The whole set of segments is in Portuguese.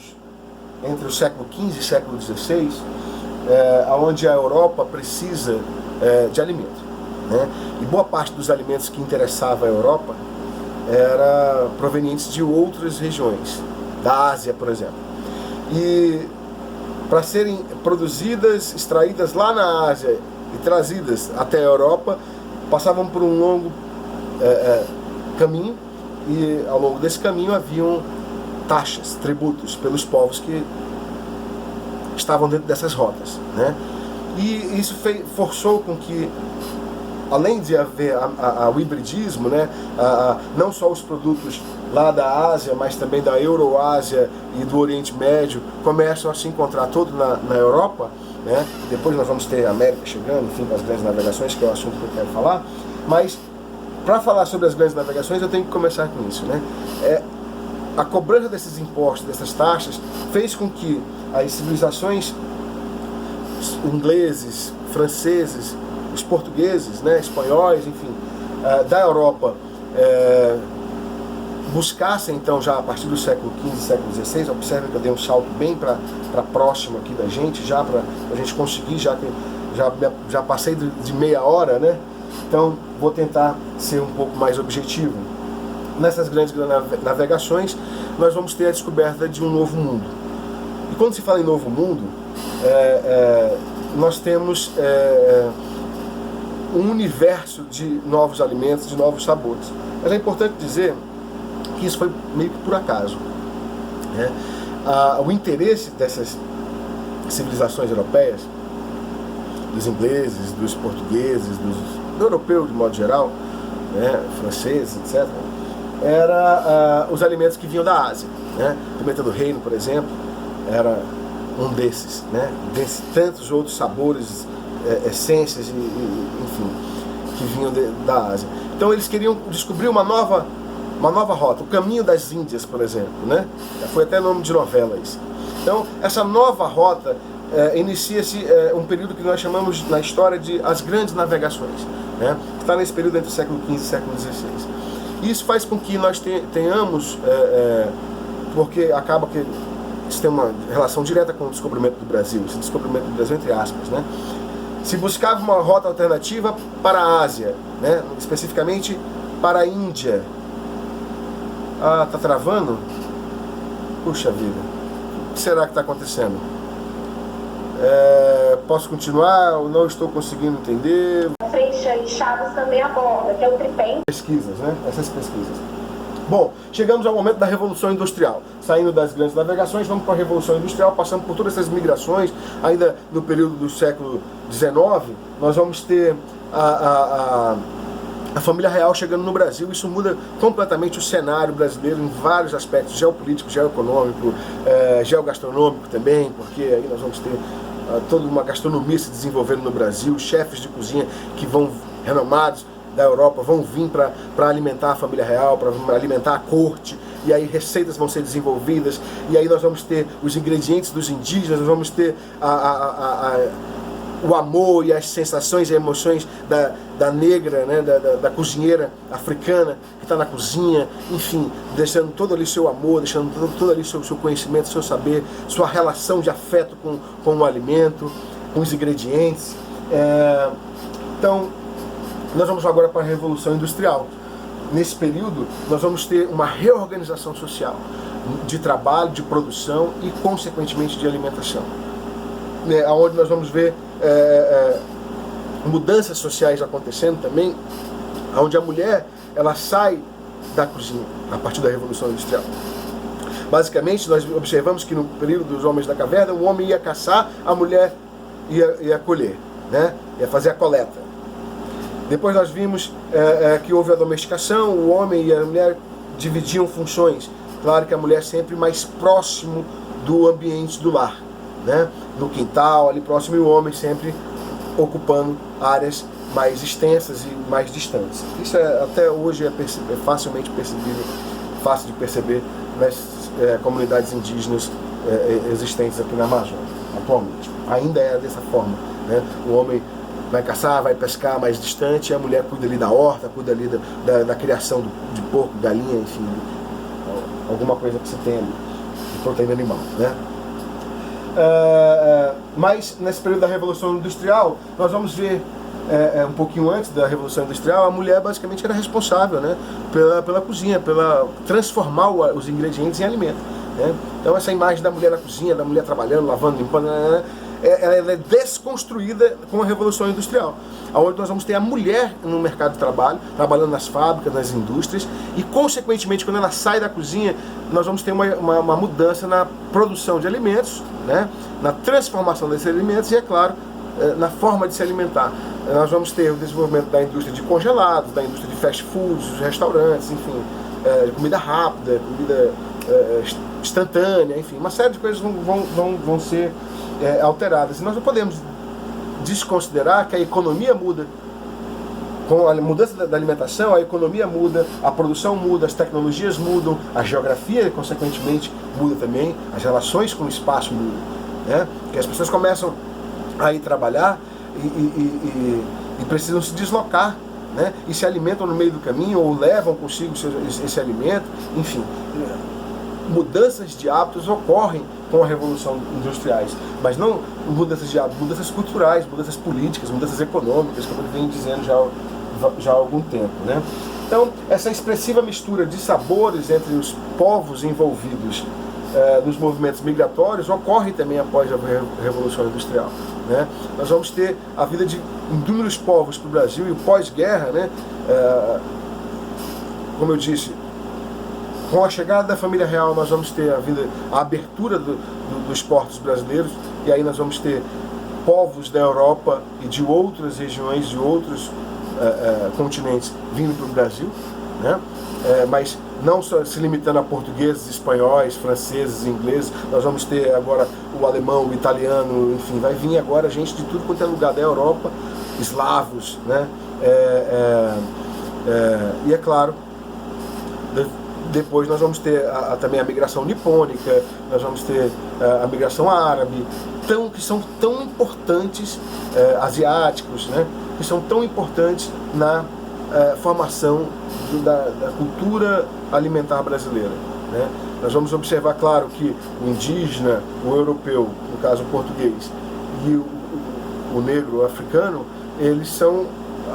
anos, entre o século XV e século XVI, onde a Europa precisa de alimento, né? E boa parte dos alimentos que interessavam a Europa era provenientes de outras regiões, da Ásia, por exemplo. E para serem produzidas, extraídas lá na Ásia e trazidas até a Europa, passavam por um longo caminho, e ao longo desse caminho haviam taxas, tributos pelos povos que estavam dentro dessas rotas, né? E isso forçou com que, além de haver o hibridismo, né, não só os produtos lá da Ásia, mas também da Euroásia e do Oriente Médio começam a se encontrar todo na Europa, né? Depois nós vamos ter a América chegando, enfim, com as grandes navegações, que é o assunto que eu quero falar. Mas para falar sobre as grandes navegações eu tenho que começar com isso, né? A cobrança desses impostos, dessas taxas, fez com que as civilizações ingleses, franceses, os portugueses, né, espanhóis, enfim, da Europa, buscassem então já a partir do século XV, século XVI, observem que eu dei um salto bem para próximo aqui da gente, já para a gente conseguir, já que já passei de meia hora, né? Então vou tentar ser um pouco mais objetivo. Nessas grandes navegações nós vamos ter a descoberta de um novo mundo. E quando se fala em novo mundo, nós temos um universo de novos alimentos, de novos sabores. Mas é importante dizer que isso foi meio que por acaso, né? O interesse dessas civilizações europeias, dos ingleses, dos portugueses, do europeu de modo geral, né, franceses, etc., era os alimentos que vinham da Ásia, né? Pimenta do reino, por exemplo, era um desses, né? Dentre tantos outros sabores, essências, enfim, que vinham da Ásia. Então eles queriam descobrir uma nova rota, o caminho das Índias, por exemplo, né? Foi até nome de novela isso. Então essa nova rota inicia-se um período que nós chamamos na história de as grandes navegações, né? Que está nesse período entre o século XV e o século XVI. Isso faz com que nós tenhamos, porque acaba que isso tem uma relação direta com o descobrimento do Brasil, esse descobrimento do Brasil entre aspas, né? Se buscava uma rota alternativa para a Ásia, né? Especificamente para a Índia. Ah, tá travando? Puxa vida, o que será que está acontecendo? Posso continuar ou não estou conseguindo entender? Freixas Chaves também aborda, que é o tripé. Pesquisas, né? Essas pesquisas. Bom, chegamos ao momento da Revolução Industrial. Saindo das grandes navegações, vamos para a Revolução Industrial, passando por todas essas migrações. Ainda no período do século XIX, nós vamos ter a família real chegando no Brasil. Isso muda completamente o cenário brasileiro em vários aspectos, geopolítico, geoeconômico, geogastronômico também, porque aí nós vamos ter toda uma gastronomia se desenvolvendo no Brasil, chefes de cozinha que vão, renomados da Europa, vão vir para alimentar a família real, para alimentar a corte, e aí receitas vão ser desenvolvidas, e aí nós vamos ter os ingredientes dos indígenas, nós vamos ter o amor e as sensações e emoções da negra, né, da cozinheira africana que está na cozinha, enfim, deixando todo ali seu amor, deixando todo ali seu conhecimento, seu saber, sua relação de afeto com o alimento, com os ingredientes. Então, nós vamos agora para a Revolução Industrial. Nesse período, nós vamos ter uma reorganização social, de trabalho, de produção e, consequentemente, de alimentação. Onde nós vamos ver mudanças sociais acontecendo também, onde a mulher ela sai da cozinha a partir da Revolução Industrial. Basicamente, nós observamos que no período dos homens da caverna, o homem ia caçar, a mulher ia colher, né? Ia fazer a coleta. Depois nós vimos que houve a domesticação, o homem e a mulher dividiam funções. Claro que a mulher sempre mais próximo do ambiente do lar, né? No quintal, ali próximo, e o homem sempre ocupando áreas mais extensas e mais distantes. Isso até hoje é facilmente percebível, fácil de perceber nas comunidades indígenas existentes aqui na Amazônia, atualmente. Ainda é dessa forma, né? O homem vai caçar, vai pescar mais distante, e a mulher cuida ali da horta, cuida ali da criação de porco, galinha, enfim, alguma coisa que você tem ali, de proteína animal, né? Mas nesse período da Revolução Industrial, nós vamos ver um pouquinho antes da Revolução Industrial, a mulher basicamente era responsável, né, pela cozinha, pela transformar os ingredientes em alimento, né? Então essa imagem da mulher na cozinha, da mulher trabalhando, lavando, limpando, ela é desconstruída com a Revolução Industrial, onde nós vamos ter a mulher no mercado de trabalho, trabalhando nas fábricas, nas indústrias, e consequentemente quando ela sai da cozinha, nós vamos ter uma mudança na produção de alimentos, né, na transformação desses alimentos e, é claro, na forma de se alimentar. Nós vamos ter o desenvolvimento da indústria de congelados, da indústria de fast foods, dos restaurantes, enfim, de comida rápida, comida instantânea, enfim, uma série de coisas vão ser alteradas. E nós não podemos desconsiderar que a economia muda. Com a mudança da alimentação, a economia muda, a produção muda, as tecnologias mudam, a geografia, consequentemente, muda também, as relações com o espaço mudam, né? Porque as pessoas começam a ir trabalhar e precisam se deslocar, né? E se alimentam no meio do caminho ou levam consigo esse alimento, enfim. Mudanças de hábitos ocorrem com a Revolução Industriais, mas não mudanças de hábitos, mudanças culturais, mudanças políticas, mudanças econômicas, como eu venho dizendo já há algum tempo, né? Então, essa expressiva mistura de sabores entre os povos envolvidos nos movimentos migratórios ocorre também após a Revolução Industrial, né? Nós vamos ter a vida de inúmeros povos para o Brasil e o pós-guerra, né? Como eu disse, com a chegada da família real, nós vamos ter a abertura dos portos brasileiros, e aí nós vamos ter povos da Europa e de outras regiões, de outros continentes vindo para o Brasil, né? Mas não só se limitando a portugueses, espanhóis, franceses, ingleses, nós vamos ter agora o alemão, o italiano, enfim, vai vir agora gente de tudo quanto é lugar da Europa, eslavos, né? E é claro, depois nós vamos ter também a migração nipônica, nós vamos ter a migração árabe, que são tão importantes, asiáticos, né, que são tão importantes na formação da cultura alimentar brasileira, né. Nós vamos observar, claro, que o indígena, o europeu, no caso o português, e o negro, o africano, eles são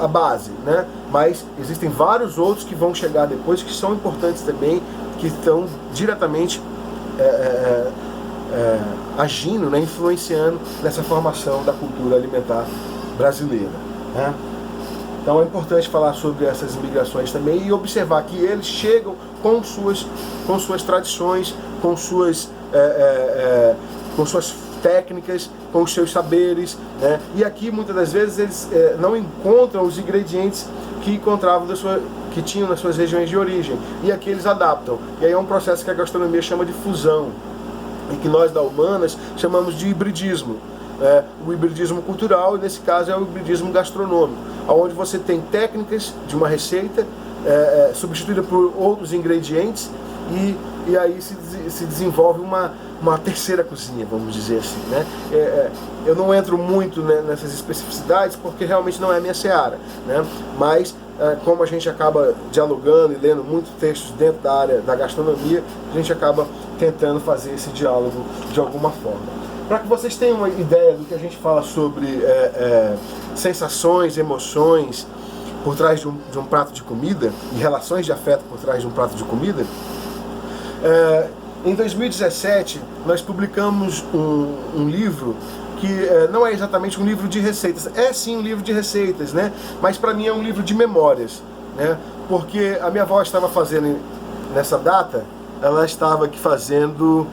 a base, né? Mas existem vários outros que vão chegar depois, que são importantes também, que estão diretamente agindo, né? Influenciando nessa formação da cultura alimentar brasileira, né? Então é importante falar sobre essas imigrações também e observar que eles chegam com suas tradições, com suas técnicas, com os seus saberes, né? E aqui muitas das vezes eles não encontram os ingredientes que tinham nas suas regiões de origem, e aqui eles adaptam, e aí é um processo que a gastronomia chama de fusão, e que nós da Humanas chamamos de hibridismo, o hibridismo cultural, e nesse caso é o hibridismo gastronômico, onde você tem técnicas de uma receita substituída por outros ingredientes, e aí se desenvolve uma terceira cozinha, vamos dizer assim, né? Eu não entro muito, né, nessas especificidades, porque realmente não é a minha seara, né? Mas como a gente acaba dialogando e lendo muitos textos dentro da área da gastronomia, a gente acaba tentando fazer esse diálogo de alguma forma. Para que vocês tenham uma ideia do que a gente fala sobre sensações, emoções por trás de um prato de comida, e relações de afeto por trás de um prato de comida, em 2017 nós publicamos um livro que não é exatamente um livro de receitas, é sim um livro de receitas, né? Mas para mim é um livro de memórias, né? Porque a minha avó estava fazendo, nessa data, ela estava aqui fazendo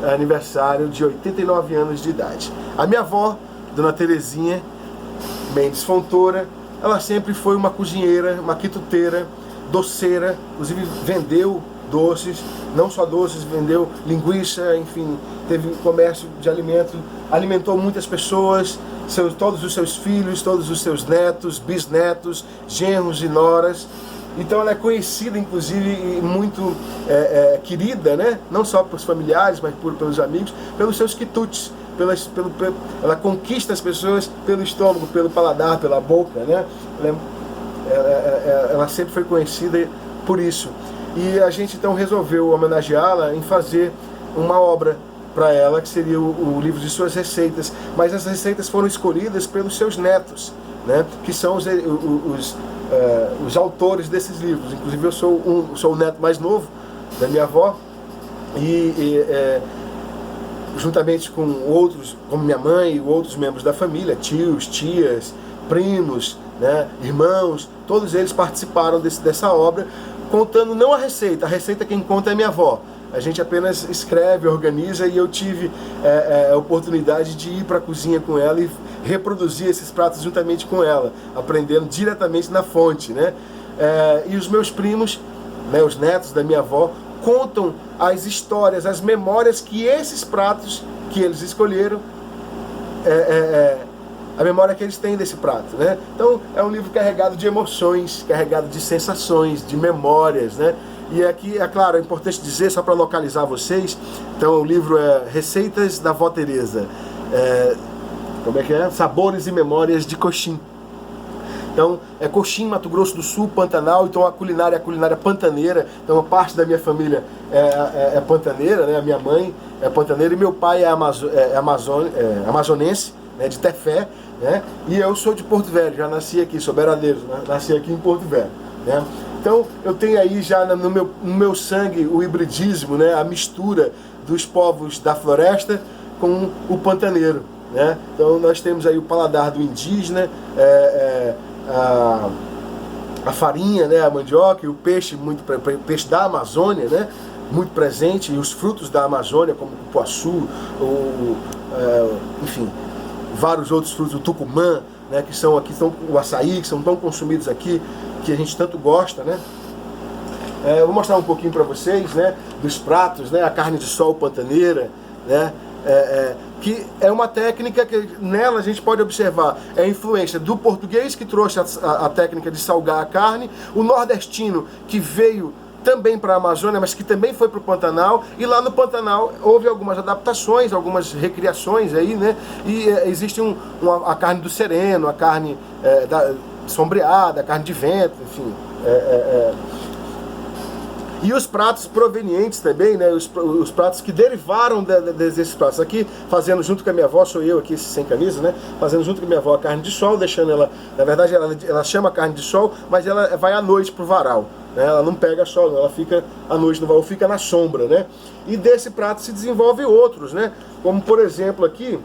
aniversário de 89 anos de idade. A minha avó, Dona Terezinha Mendes Fontoura, ela sempre foi uma cozinheira, uma quituteira, doceira, inclusive vendeu doces, não só doces, vendeu linguiça, enfim, teve comércio de alimento, alimentou muitas pessoas, todos os seus filhos, todos os seus netos, bisnetos, genros e noras. Então ela é conhecida, inclusive, e muito querida, né? Não só pelos familiares, mas pelos amigos, pelos seus quitutes. Ela conquista as pessoas pelo estômago, pelo paladar, pela boca, né? Ela sempre foi conhecida por isso. E a gente então resolveu homenageá-la em fazer uma obra para ela, que seria o livro de suas receitas, mas as receitas foram escolhidas pelos seus netos, né, que são os autores desses livros. Inclusive eu sou o neto mais novo da minha avó, juntamente com outros, como minha mãe e outros membros da família, tios, tias, primos, né, irmãos, todos eles participaram dessa obra, contando não a receita quem conta é minha avó. A gente apenas escreve, organiza, e eu tive a oportunidade de ir para a cozinha com ela e reproduzir esses pratos juntamente com ela, aprendendo diretamente na fonte, né? E os meus primos, né, os netos da minha avó, contam as histórias, as memórias que esses pratos que eles escolheram, a memória que eles têm desse prato, né? Então é um livro carregado de emoções, carregado de sensações, de memórias, né? E aqui, é claro, é importante dizer, só para localizar vocês, então o livro é Receitas da Vó Teresa, como é que é? Sabores e Memórias de Coxim. Então, é Coxim, Mato Grosso do Sul, Pantanal. Então a culinária é a culinária pantaneira. Então uma parte da minha família é pantaneira, né? A minha mãe é pantaneira e meu pai é amazonense, né? De Tefé, né? E eu sou de Porto Velho, já nasci aqui, sou beiradeiro, né? Nasci aqui em Porto Velho, né? Então eu tenho aí já no meu sangue o hibridismo, né? A mistura dos povos da floresta com o pantaneiro, né? Então nós temos aí o paladar do indígena, a farinha, né, a mandioca, e o peixe, peixe da Amazônia, né, muito presente, e os frutos da Amazônia, como o cupuaçu, enfim, vários outros frutos, o tucumã, né, que são o açaí, que são tão consumidos aqui, que a gente tanto gosta, né. Eu vou mostrar um pouquinho para vocês, né, dos pratos, né, a carne de sol pantaneira, né, que é uma técnica que nela a gente pode observar a influência do português, que trouxe a técnica de salgar a carne, o nordestino, que veio também para a Amazônia, mas que também foi para o Pantanal, e lá no Pantanal houve algumas adaptações, algumas recriações aí, né? E existe a carne do sereno, a carne sombreada, a carne de vento, enfim. E os pratos provenientes também, né, os pratos que derivaram desses pratos. Aqui, fazendo junto com a minha avó, sou eu aqui sem camisa, né, fazendo junto com a minha avó a carne de sol, deixando ela, na verdade ela chama carne de sol, mas ela vai à noite pro varal, né, ela não pega sol, ela fica à noite no varal, fica na sombra, né. E desse prato se desenvolvem outros, né, como por exemplo aqui,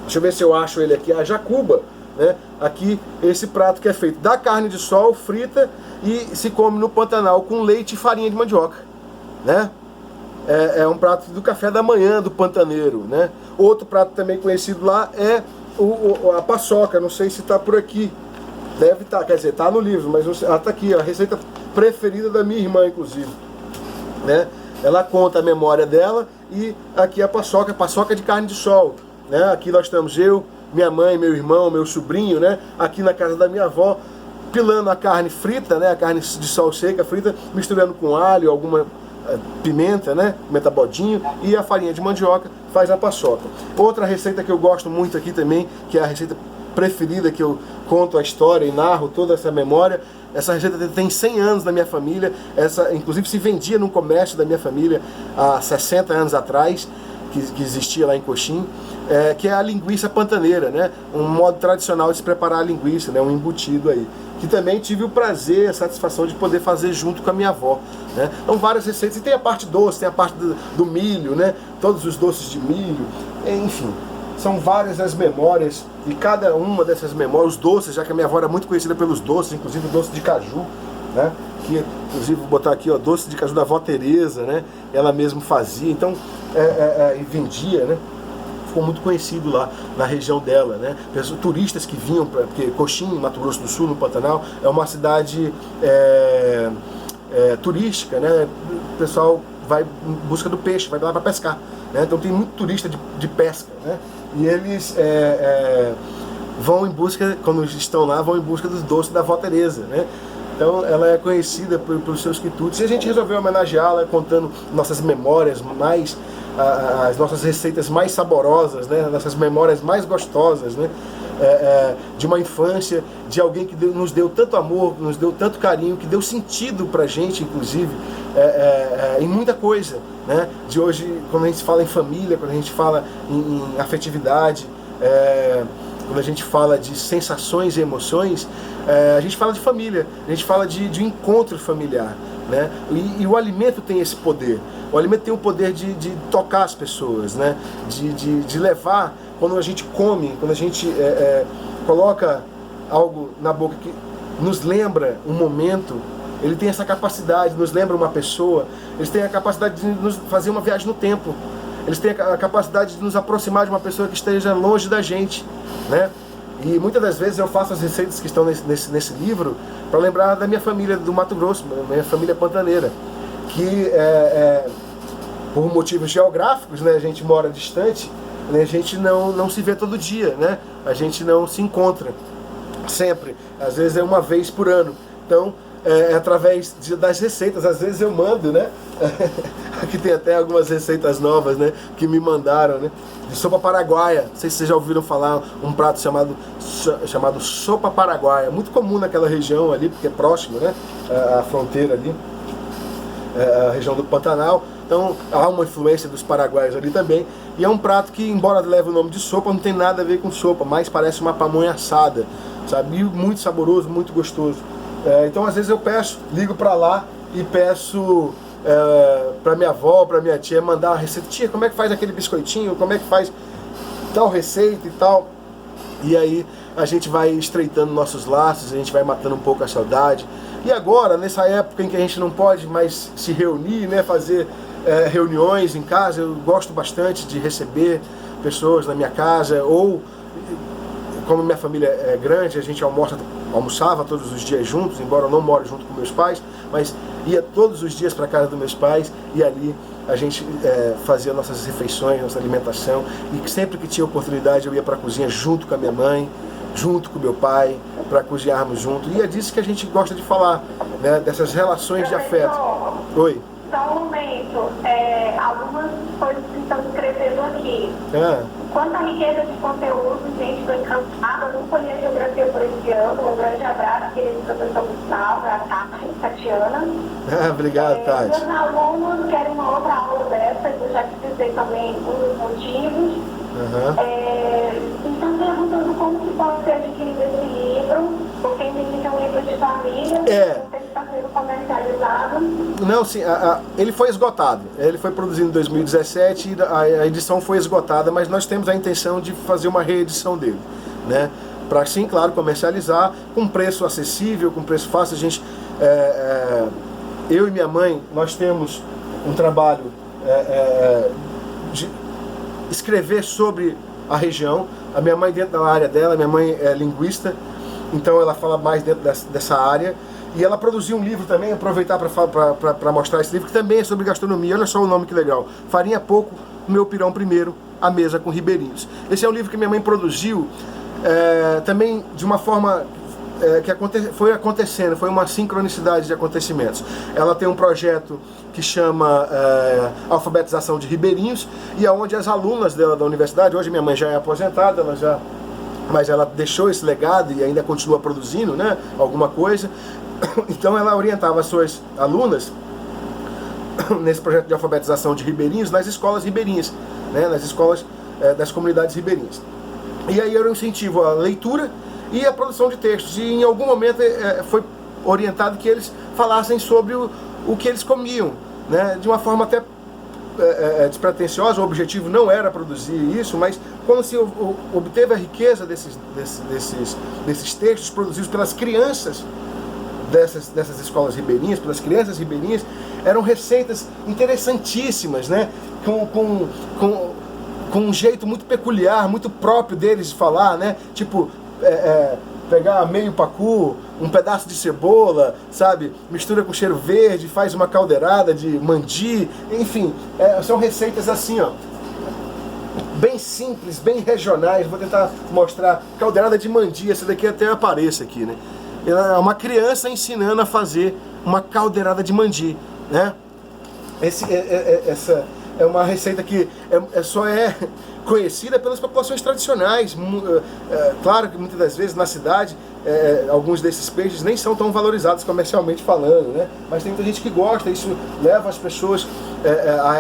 deixa eu ver se eu acho ele aqui, a jacuba, né, aqui esse prato que é feito da carne de sol frita e se come no Pantanal com leite e farinha de mandioca, né? É um prato do café da manhã do pantaneiro, né? Outro prato também conhecido lá é a paçoca, não sei se está por aqui, deve estar, quer dizer, está no livro, mas ela está aqui, a receita preferida da minha irmã, inclusive, né? Ela conta a memória dela, e aqui a paçoca de carne de sol, né? Aqui nós estamos minha mãe, meu irmão, meu sobrinho, né? Aqui na casa da minha avó, pilando a carne frita, né? A carne de sol seca frita, misturando com alho, alguma pimenta, né? Pimenta bodinho, e a farinha de mandioca faz a paçoca. Outra receita que eu gosto muito aqui também, que é a receita preferida, que eu conto a história e narro toda essa memória. Essa receita tem 100 anos na minha família, essa inclusive se vendia no comércio da minha família há 60 anos atrás, que existia lá em Coxim, que é a linguiça pantaneira, né? Um modo tradicional de se preparar a linguiça, né? Um embutido aí, que também tive o prazer, a satisfação de poder fazer junto com a minha avó, né? Então várias receitas, e tem a parte doce, tem a parte do milho, né? Todos os doces de milho, enfim, são várias as memórias, e cada uma dessas memórias, os doces, já que a minha avó era muito conhecida pelos doces, inclusive o doce de caju, né? Que inclusive vou botar aqui, ó, doce de caju da vó Teresa, né? Ela mesma fazia, então e vendia, né? Ficou muito conhecido lá na região dela, né? Turistas que vinham, porque Coxim, Mato Grosso do Sul, no Pantanal, é uma cidade turística, né? O pessoal vai em busca do peixe, vai lá para pescar, né? Então tem muito turista de pesca, né? E eles vão em busca, quando estão lá, vão em busca dos doces da vó Teresa, né? Então ela é conhecida pelos seus quitutes, e a gente resolveu homenageá-la contando nossas memórias as nossas receitas mais saborosas, né? Nossas memórias mais gostosas, né? de uma infância, de alguém que nos deu tanto amor, nos deu tanto carinho, que deu sentido pra gente, inclusive, em muita coisa, né? De hoje, quando a gente fala em família, quando a gente fala em afetividade, quando a gente fala de sensações e emoções, a gente fala de família, a gente fala de encontro familiar, né? E o alimento tem esse poder. O alimento tem o poder de tocar as pessoas, né? De levar, quando a gente come, quando a gente coloca algo na boca que nos lembra um momento, ele tem essa capacidade, nos lembra uma pessoa, eles têm a capacidade de nos fazer uma viagem no tempo, eles têm a capacidade de nos aproximar de uma pessoa que esteja longe da gente, né? E muitas das vezes eu faço as receitas que estão nesse livro para lembrar da minha família do Mato Grosso, minha família pantaneira, que por motivos geográficos, né, a gente mora distante, né, a gente não se vê todo dia, né? A gente não se encontra sempre, às vezes é uma vez por ano. Então, através das receitas, às vezes eu mando, né? Aqui tem até algumas receitas novas, né, que me mandaram, né? De sopa paraguaia. Não sei se vocês já ouviram falar um prato chamado sopa paraguaia, muito comum naquela região ali, porque é próximo, né? A fronteira ali, a região do Pantanal. Então há uma influência dos paraguaios ali também. E é um prato que, embora leve o nome de sopa, não tem nada a ver com sopa, mas parece uma pamonha assada, sabe? E muito saboroso, muito gostoso. Então às vezes eu ligo pra lá e peço pra minha avó, pra minha tia, mandar uma receita. Tia, como é que faz aquele biscoitinho? Como é que faz tal receita e tal? E aí a gente vai estreitando nossos laços, a gente vai matando um pouco a saudade. E agora, nessa época em que a gente não pode mais se reunir, né, fazer reuniões em casa, eu gosto bastante de receber pessoas na minha casa, ou como minha família é grande, a gente almoçava todos os dias juntos, embora eu não moro junto com meus pais, mas ia todos os dias para a casa dos meus pais, e ali a gente fazia nossas refeições, nossa alimentação, e sempre que tinha oportunidade eu ia para a cozinha junto com a minha mãe, junto com meu pai, para cozinharmos juntos. E é disso que a gente gosta de falar, né, dessas relações de afeto. Oi? Só um momento, algumas coisas que estão escrevendo aqui. Quanto à riqueza de conteúdo, gente, estou encantada, não colhi a geografia por esse ano. Um grande abraço, querido professor Gustavo, a Tatiana. Obrigado, Tati. Meus alunos querem uma outra aula dessa, eu já precisei também um dos motivos. Estão perguntando como que pode ser adquirido esse livro, porque entendem que é um livro de família, não tem que estar sendo comercializado. Não, sim, ele foi esgotado. Ele foi produzido em 2017 e a edição foi esgotada, mas nós temos a intenção de fazer uma reedição dele, né? Para, sim, claro, comercializar com preço acessível, com preço fácil. A gente, eu e minha mãe, nós temos um trabalho de escrever sobre a região. A minha mãe, dentro da área dela, minha mãe é linguista, então ela fala mais dentro dessa área. E ela produziu um livro também, aproveitar para mostrar esse livro, que também é sobre gastronomia. Olha só o nome que legal: Farinha Pouco, Meu Pirão Primeiro, A Mesa com Ribeirinhos. Esse é um livro que minha mãe produziu também de uma forma que foi acontecendo, foi uma sincronicidade de acontecimentos. Ela tem um projeto que chama Alfabetização de Ribeirinhos, e aonde as alunas dela da universidade, hoje minha mãe já é aposentada, mas ela deixou esse legado e ainda continua produzindo, né, alguma coisa. Então ela orientava as suas alunas nesse projeto de alfabetização de ribeirinhos nas escolas ribeirinhas, né, nas escolas das comunidades ribeirinhas. E aí era um incentivo à leitura e à produção de textos. E em algum momento foi orientado que eles falassem sobre o que eles comiam, né, de uma forma até despretensiosa. O objetivo não era produzir isso, mas quando se obteve a riqueza desses textos produzidos pelas crianças dessas escolas ribeirinhas, pelas crianças ribeirinhas, eram receitas interessantíssimas, né? Com um jeito muito peculiar, muito próprio deles de falar, né? Tipo, pegar meio pacu, um pedaço de cebola, sabe? Mistura com cheiro verde, faz uma caldeirada de mandi, enfim, são receitas assim, ó, bem simples, bem regionais. Vou tentar mostrar caldeirada de mandi, essa daqui até aparece aqui, né? É uma criança ensinando a fazer uma caldeirada de mandi, né? é uma receita que só é conhecida pelas populações tradicionais. Claro que muitas das vezes na cidade alguns desses peixes nem são tão valorizados comercialmente falando, né? Mas tem muita gente que gosta, isso leva as pessoas a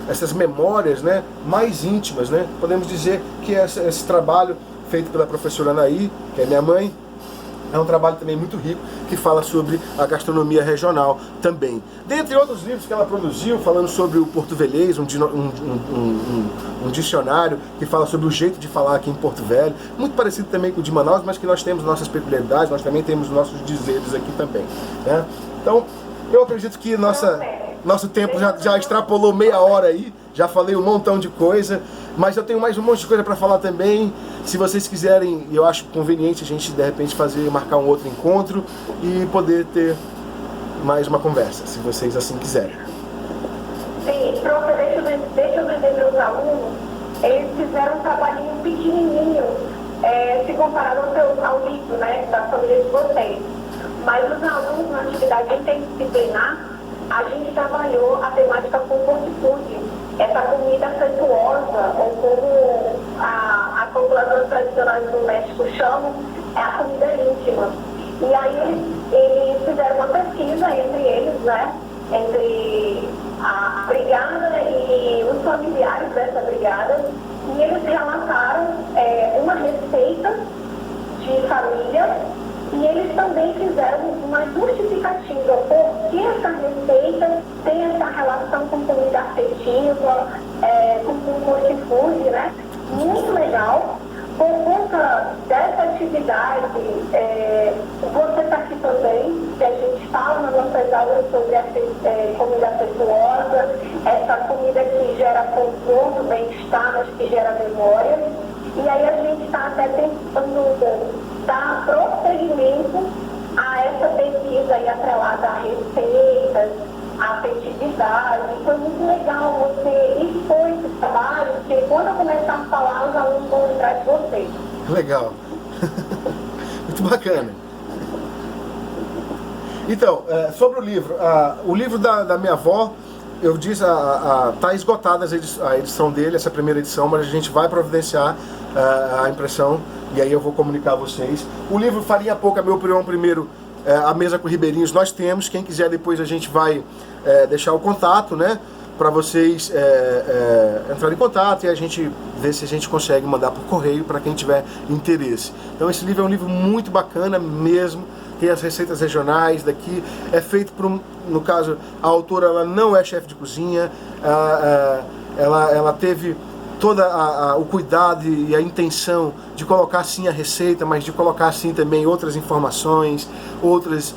essas memórias, né, mais íntimas, né? Podemos dizer que esse trabalho feito pela professora Anaí, que é minha mãe, é um trabalho também muito rico, que fala sobre a gastronomia regional também. Dentre outros livros que ela produziu, falando sobre o porto-velhês, um dicionário que fala sobre o jeito de falar aqui em Porto Velho, muito parecido também com o de Manaus, mas que nós temos nossas peculiaridades, nós também temos nossos dizeres aqui também, né? Então, eu acredito que nosso tempo já extrapolou meia hora aí, já falei um montão de coisa, mas eu tenho mais um monte de coisa para falar também. Se vocês quiserem, eu acho conveniente a gente de repente marcar um outro encontro e poder ter mais uma conversa, se vocês assim quiserem. Sim, prof, deixa eu dizer meus alunos, eles fizeram um trabalhinho pequenininho, se comparado ao livro, né, da família de vocês. Mas os alunos na atividade interdisciplinar, a gente trabalhou a temática com fortitude, essa comida afetuosa, ou como as populações tradicionais do México chamam, é a comida íntima. E aí eles fizeram uma pesquisa entre eles, né, entre a brigada e os familiares dessa brigada, e eles relataram uma receita de família. E eles também fizeram uma justificativa por que essa receita tem essa relação com comida afetiva, com hortifruti, né? Muito legal. Por conta dessa atividade, você está aqui também, que a gente fala nas nossas aulas sobre comida afetuosa, essa comida que gera conforto, bem-estar, mas que gera memória. E aí a gente está até tentando dar prosseguimento a essa pesquisa aí atrelada a receitas, a afetividade. Foi muito legal você expor esse trabalho, porque quando eu começar a falar, os alunos vão lembrar de vocês. Legal. Muito bacana. Então, sobre o livro da minha avó, eu disse, está esgotada a edição dele, essa primeira edição, mas a gente vai providenciar a impressão e aí eu vou comunicar a vocês. O livro Farinha Pouca, Meu Pirão Primeiro, A Mesa com Ribeirinhos, nós temos. Quem quiser depois a gente vai deixar o contato, né, para vocês entrarem em contato e a gente ver se a gente consegue mandar por correio para quem tiver interesse. Então esse livro é um livro muito bacana mesmo. Tem as receitas regionais daqui, é feito por no caso, a autora ela não é chefe de cozinha, ela teve todo o cuidado e a intenção de colocar sim a receita, mas de colocar sim também outras informações, outras,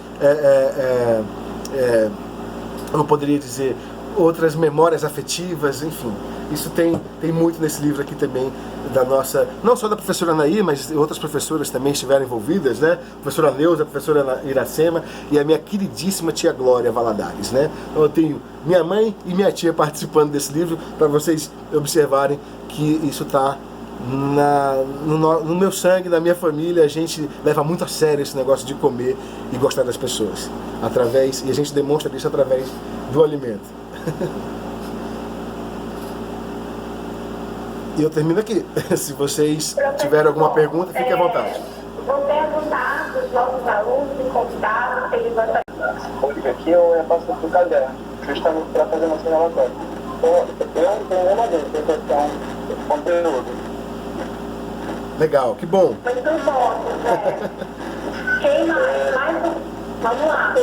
eu poderia dizer, outras memórias afetivas, enfim. Isso tem muito nesse livro aqui também, da nossa, não só da professora Anaí, mas outras professoras também estiveram envolvidas, né? A professora Neuza, a professora Iracema e a minha queridíssima tia Glória Valadares, né? Então eu tenho minha mãe e minha tia participando desse livro, para vocês observarem que isso está no meu sangue, na minha família. A gente leva muito a sério esse negócio de comer e gostar das pessoas, e a gente demonstra isso através do alimento. E eu termino aqui. Se vocês tiverem alguma pergunta, fiquem à vontade. Vou perguntar dos nossos alunos e convidados, eles vão estar... Aqui eu passo para o caderno, justamente para fazer nosso relatório. Então, eu não tenho nenhuma dúvida em questão do conteúdo. Legal, que bom. Muito bom, José. Quem mais? Vamos lá.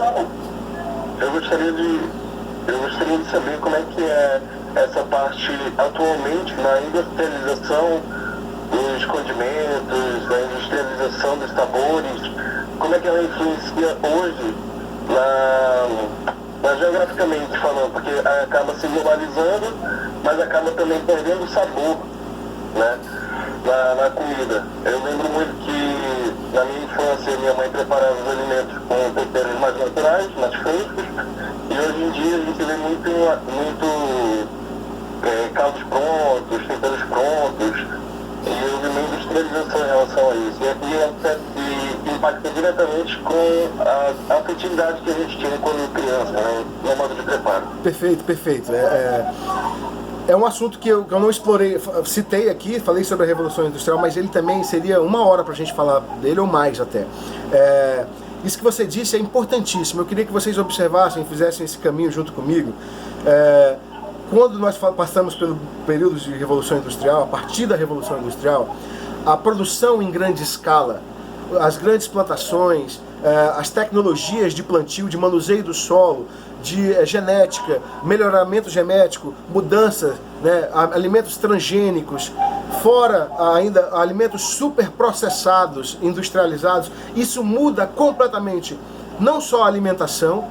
Eu gostaria de saber como é que é essa parte atualmente na industrialização dos condimentos, na industrialização dos sabores, como é que ela influencia hoje geograficamente falando, porque acaba se globalizando, mas acaba também perdendo o sabor, né, na comida. Eu lembro muito que na minha infância minha mãe preparava os alimentos com temperos mais naturais, mais frescos, e hoje em dia a gente vê muito caldos prontos, temperos prontos, e houve uma industrialização em relação a isso. E impacta diretamente com a afetividade que a gente tinha quando criança, né, no modo de preparo. Perfeito, perfeito. é um assunto que eu não explorei, citei aqui, falei sobre a Revolução Industrial, mas ele também seria 1 hora para a gente falar dele, ou mais até. Isso que você disse é importantíssimo. Eu queria que vocês observassem, fizessem esse caminho junto comigo. Quando nós passamos pelo período de Revolução Industrial, a partir da Revolução Industrial, a produção em grande escala, as grandes plantações, as tecnologias de plantio, de manuseio do solo, de genética, melhoramento genético, mudanças, né, alimentos transgênicos, fora ainda alimentos superprocessados, industrializados, isso muda completamente não só a alimentação,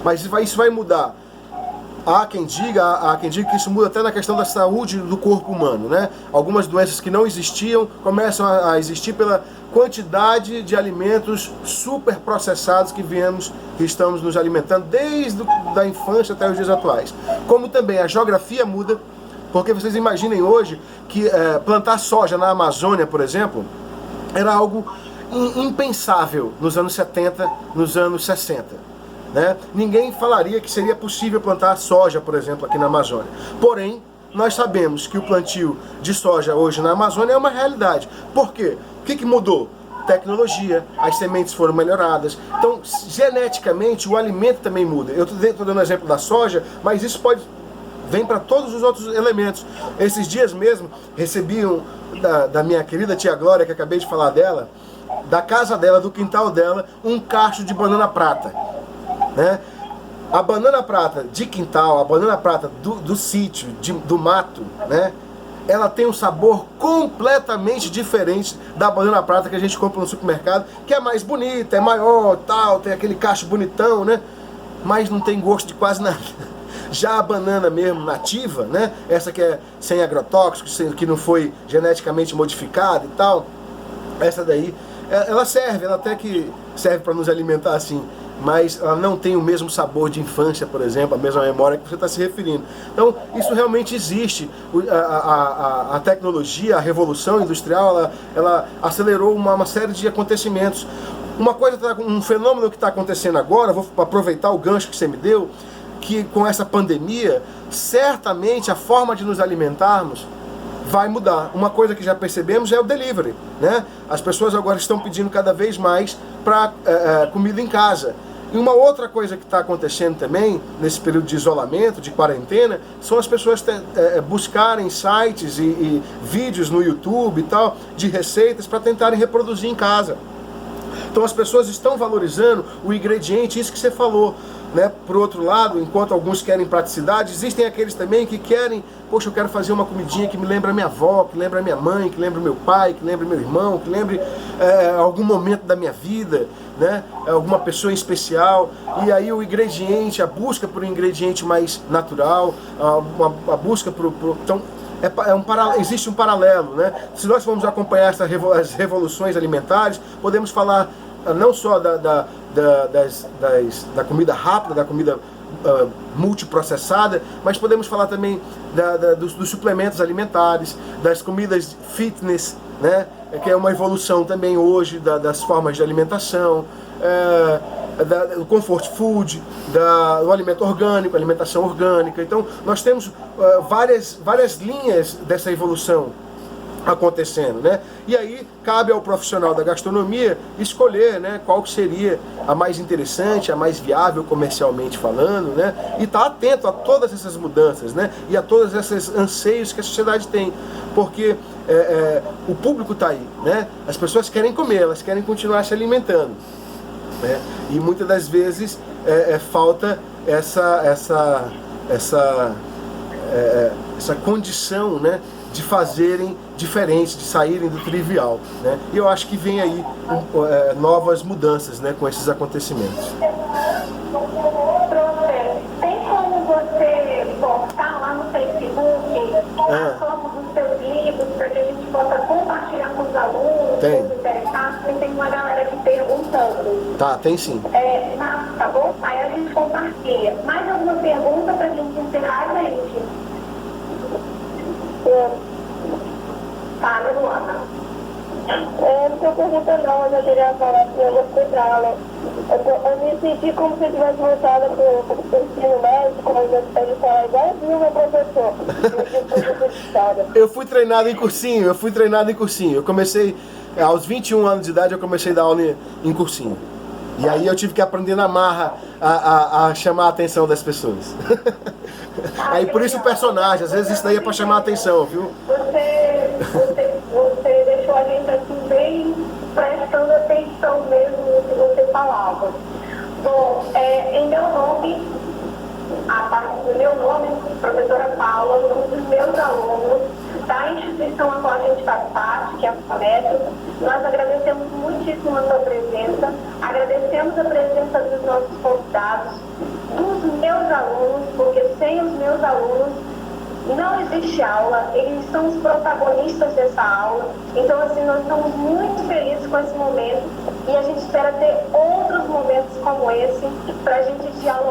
mas isso vai mudar. Há quem diga que isso muda até na questão da saúde do corpo humano, né? Algumas doenças que não existiam começam a existir pela quantidade de alimentos superprocessados que estamos nos alimentando desde a infância até os dias atuais. Como também a geografia muda, porque vocês imaginem hoje que plantar soja na Amazônia, por exemplo, era algo impensável nos anos 70, nos anos 60. Né? Ninguém falaria que seria possível plantar soja, por exemplo, aqui na Amazônia. Porém, nós sabemos que o plantio de soja hoje na Amazônia é uma realidade. Por quê? O que mudou? Tecnologia, as sementes foram melhoradas. Então, geneticamente, o alimento também muda. Eu estou dando o exemplo da soja, mas isso vem para todos os outros elementos. Esses dias mesmo, recebi da minha querida tia Glória, que acabei de falar dela, da casa dela, do quintal dela, um cacho de banana prata. Né? A banana prata de quintal, a banana prata do sítio, do mato, né? Ela tem um sabor completamente diferente da banana prata que a gente compra no supermercado, que é mais bonita, é maior, tal, tem aquele cacho bonitão, né? Mas não tem gosto de quase nada. Já a banana mesmo nativa, né? Essa que é sem agrotóxicos, que não foi geneticamente modificada e tal, essa daí, ela até que serve para nos alimentar assim, mas ela não tem o mesmo sabor de infância, por exemplo, a mesma memória que você está se referindo. Então, isso realmente existe. A tecnologia, a revolução industrial, ela acelerou uma série de acontecimentos. Um fenômeno que está acontecendo agora, vou aproveitar o gancho que você me deu, que com essa pandemia, certamente a forma de nos alimentarmos vai mudar. Uma coisa que já percebemos é o delivery, né? As pessoas agora estão pedindo cada vez mais para comida em casa. E uma outra coisa que está acontecendo também, nesse período de isolamento, de quarentena, são as pessoas buscarem sites e vídeos no YouTube e tal, de receitas para tentarem reproduzir em casa. Então as pessoas estão valorizando o ingrediente, isso que você falou. Né? Por outro lado, enquanto alguns querem praticidade, existem aqueles também que querem, poxa, eu quero fazer uma comidinha que me lembra a minha avó, que lembra a minha mãe, que lembra o meu pai, que lembra meu irmão, que lembre algum momento da minha vida, né? Alguma pessoa em especial. E aí o ingrediente, a busca por um ingrediente mais natural, a busca por... Então, existe um paralelo, né? Se nós formos acompanhar as revoluções alimentares, podemos falar não só da comida rápida, da comida multiprocessada, mas podemos falar também dos suplementos alimentares, das comidas fitness, né? Que é uma evolução também hoje das formas de alimentação, do comfort food, do alimento orgânico, alimentação orgânica. Então nós temos várias linhas dessa evolução acontecendo, né? E aí cabe ao profissional da gastronomia escolher, né, qual que seria a mais interessante, a mais viável comercialmente falando, né? E estar atento a todas essas mudanças, né? E a todos esses anseios que a sociedade tem, porque o público está aí, né? As pessoas querem comer, elas querem continuar se alimentando, né? E muitas das vezes falta essa condição, né, de fazerem diferente, de saírem do trivial, né? E eu acho que vem aí novas mudanças, né, com esses acontecimentos. Tem como você postar lá no Facebook a forma dos seus livros para que a gente possa compartilhar com os alunos, com os interessados? Tem uma galera aqui perguntando. Tá, tem sim. Tá bom? Aí a gente compartilha. Mais alguma pergunta para a gente encerrar, gente? Fala, Luana. Não estou perguntando não, mas eu queria falar que eu gostei da aula. Eu me senti como se eu tivesse voltado para o ensino médio, como ele fala, igualzinho o meu professor. Eu fui treinado em cursinho. Eu comecei, aos 21 anos de idade, eu comecei a dar aula em cursinho. E aí eu tive que aprender na marra a chamar a atenção das pessoas. Aí por isso o personagem, às vezes isso daí é para chamar a atenção, viu? Você deixou a gente assim bem prestando atenção mesmo no que você falava. Bom, em meu nome, a parte do meu nome, professora Paula, um dos meus alunos da instituição a qual a gente faz parte, que é a FAMETRO, nós agradecemos muitíssimo a sua presença, agradecemos a presença dos nossos convidados, dos meus alunos, porque sem os meus alunos não existe aula, eles são os protagonistas dessa aula. Então, assim, nós estamos muito felizes com esse momento e a gente espera ter outros momentos como esse para a gente dialogar.